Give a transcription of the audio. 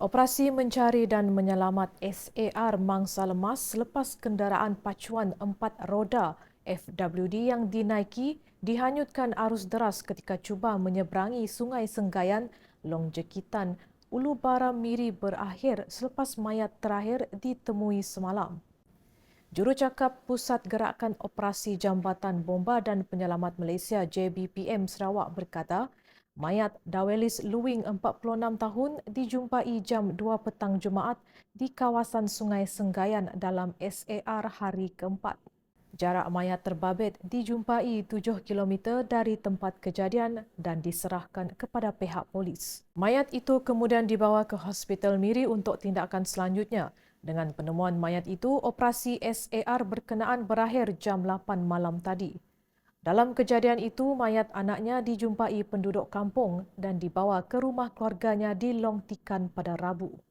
Operasi mencari dan menyelamat SAR mangsa lemas selepas kenderaan pacuan 4 roda FWD yang dinaiki dihanyutkan arus deras ketika cuba menyeberangi Sungai Senggayan, Long Jekitan, Ulu Baram Miri berakhir selepas mayat terakhir ditemui semalam. Jurucakap Pusat Gerakan Operasi Jambatan Bomba dan Penyelamat Malaysia JBPM Sarawak berkata, mayat Dawelis Luwing 46 tahun dijumpai jam 2 petang Jumaat di kawasan Sungai Senggayan dalam SAR hari keempat. Jarak mayat terbabit dijumpai 7 km dari tempat kejadian dan diserahkan kepada pihak polis. Mayat itu kemudian dibawa ke Hospital Miri untuk tindakan selanjutnya. Dengan penemuan mayat itu, operasi SAR berkenaan berakhir jam 8 malam tadi. Dalam kejadian itu, mayat anaknya dijumpai penduduk kampung dan dibawa ke rumah keluarganya di Long Tikan pada Rabu.